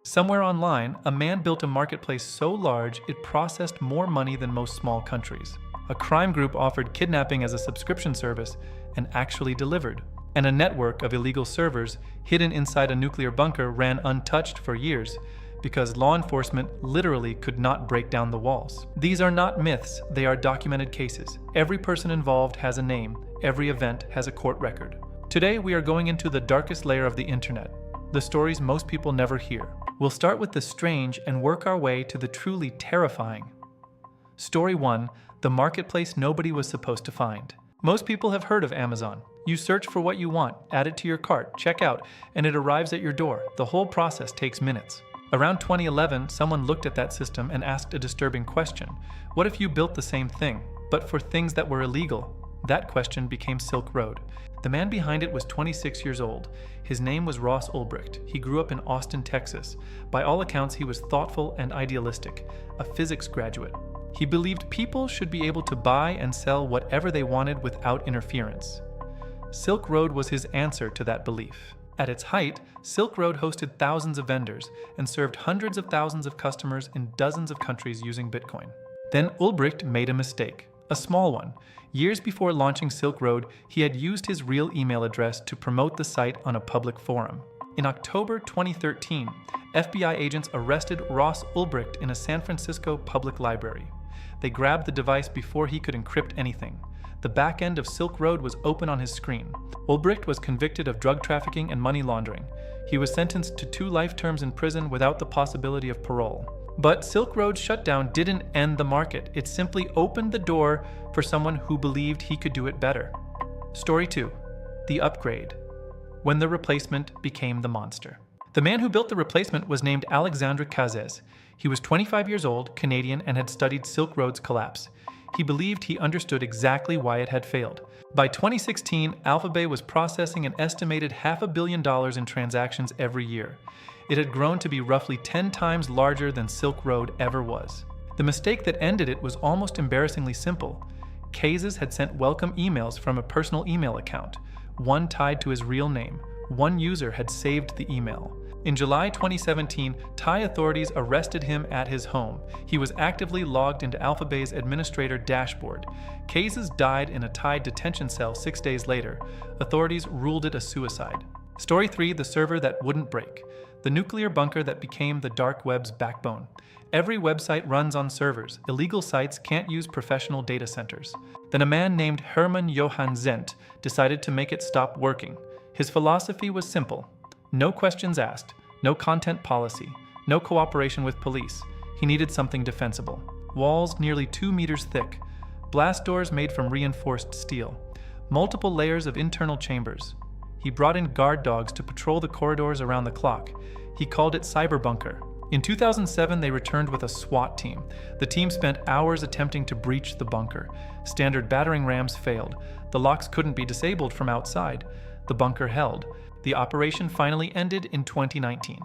Somewhere online, a man built a marketplace so large it processed more money than most small countries. A crime group offered kidnapping as a subscription service and actually delivered. And a network of illegal servers hidden inside a nuclear bunker ran untouched for years because law enforcement literally could not break down the walls. These are not myths, they are documented cases. Every person involved has a name, every event has a court record. Today we are going into the darkest layer of the internet, the stories most people never hear. We'll start with the strange and work our way to the truly terrifying. Story 1: the marketplace nobody was supposed to find. Most people have heard of Amazon. You search for what you want, add it to your cart, check out, and it arrives at your door. The whole process takes minutes. Around 2011, someone looked at that system and asked a disturbing question. What if you built the same thing, but for things that were illegal? That question became Silk Road. The man behind it was 26 years old. His name was Ross Ulbricht. He grew up in Austin, Texas. By all accounts, he was thoughtful and idealistic, a physics graduate. He believed people should be able to buy and sell whatever they wanted without interference. Silk Road was his answer to that belief. At its height, Silk Road hosted thousands of vendors and served hundreds of thousands of customers in dozens of countries using Bitcoin. Then Ulbricht made a mistake, a small one. Years before launching Silk Road, he had used his real email address to promote the site on a public forum. In October 2013, FBI agents arrested Ross Ulbricht in a San Francisco public library. They grabbed the device before he could encrypt anything. The back end of Silk Road was open on his screen. Ulbricht was convicted of drug trafficking and money laundering. He was sentenced to 2 life terms in prison without the possibility of parole. But Silk Road's shutdown didn't end the market. It simply opened the door for someone who believed he could do it better. Story 2: the upgrade. When the replacement became the monster. The man who built the replacement was named Alexandre Cazès. He was 25 years old, Canadian, and had studied Silk Road's collapse. He believed he understood exactly why it had failed. By 2016, Alphabet was processing an estimated $500 million in transactions every year. It had grown to be roughly 10 times larger than Silk Road ever was. The mistake that ended it was almost embarrassingly simple. Cazès had sent welcome emails from a personal email account, one tied to his real name. One user had saved the email. In July 2017, Thai authorities arrested him at his home. He was actively logged into Alphabet's administrator dashboard. Cazès died in a Thai detention cell 6 days later. Authorities ruled it a suicide. Story 3: the server that wouldn't break. The nuclear bunker that became the dark web's backbone. Every website runs on servers. Illegal sites can't use professional data centers. Then a man named Herman Johann Zent decided to make it stop working. His philosophy was simple. No questions asked, no content policy, no cooperation with police. He needed something defensible. Walls nearly 2 meters thick, blast doors made from reinforced steel, multiple layers of internal chambers. He brought in guard dogs to patrol the corridors around the clock. He called it CyberBunker. In 2007, they returned with a SWAT team. The team spent hours attempting to breach the bunker. Standard battering rams failed. The locks couldn't be disabled from outside. The bunker held. The operation finally ended in 2019.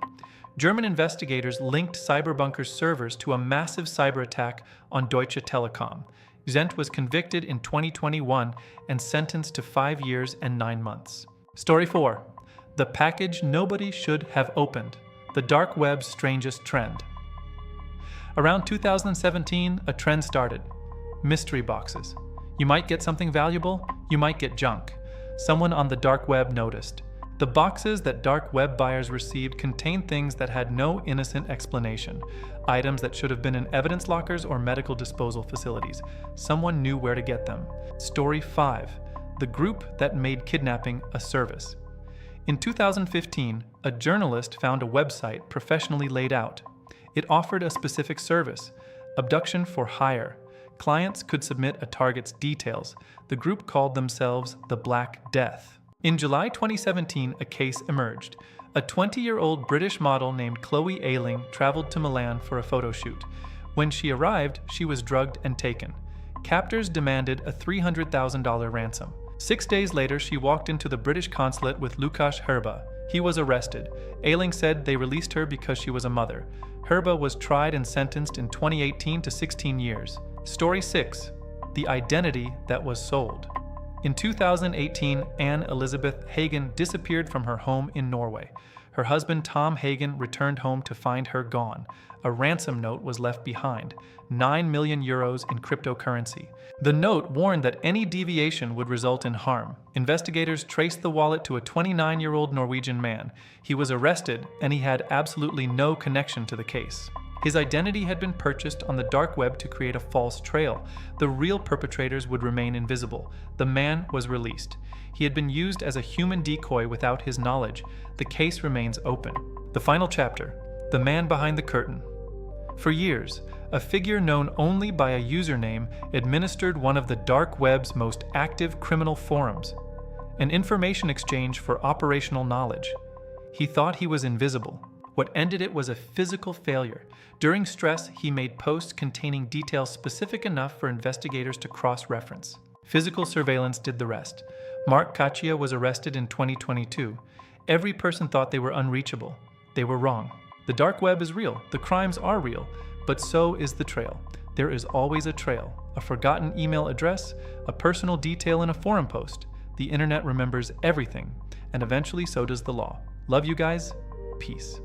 German investigators linked CyberBunker's servers to a massive cyber attack on Deutsche Telekom. Zent was convicted in 2021 and sentenced to 5 years and 9 months. Story 4: the package nobody should have opened. The dark web's strangest trend. Around 2017, a trend started. Mystery boxes. You might get something valuable, you might get junk. Someone on the dark web noticed. The boxes that dark web buyers received contained things that had no innocent explanation. Items that should have been in evidence lockers or medical disposal facilities. Someone knew where to get them. Story 5: the group that made kidnapping a service. In 2015, a journalist found a website professionally laid out. It offered a specific service: abduction for hire. Clients could submit a target's details. The group called themselves the Black Death. In July 2017, a case emerged. A 20-year-old British model named Chloe Ayling traveled to Milan for a photo shoot. When she arrived, she was drugged and taken. Captors demanded a $300,000 ransom. 6 days later, she walked into the British consulate with Lukasz Herba. He was arrested. Ayling said they released her because she was a mother. Herba was tried and sentenced in 2018 to 16 years. Story 6: the identity that was sold. In 2018, Anne Elizabeth Hagen disappeared from her home in Norway. Her husband Tom Hagen returned home to find her gone. A ransom note was left behind, 9 million euros in cryptocurrency. The note warned that any deviation would result in harm. Investigators traced the wallet to a 29-year-old Norwegian man. He was arrested, and he had absolutely no connection to the case. His identity had been purchased on the dark web to create a false trail. The real perpetrators would remain invisible. The man was released. He had been used as a human decoy without his knowledge. The case remains open. The final chapter: the man behind the curtain. For years, a figure known only by a username administered one of the dark web's most active criminal forums, an information exchange for operational knowledge. He thought he was invisible. What ended it was a physical failure. During stress, he made posts containing details specific enough for investigators to cross-reference. Physical surveillance did the rest. Mark Kachia was arrested in 2022. Every person thought they were unreachable. They were wrong. The dark web is real. The crimes are real. But so is the trail. There is always a trail. A forgotten email address, a personal detail in a forum post. The internet remembers everything, and eventually so does the law. Love you guys. Peace.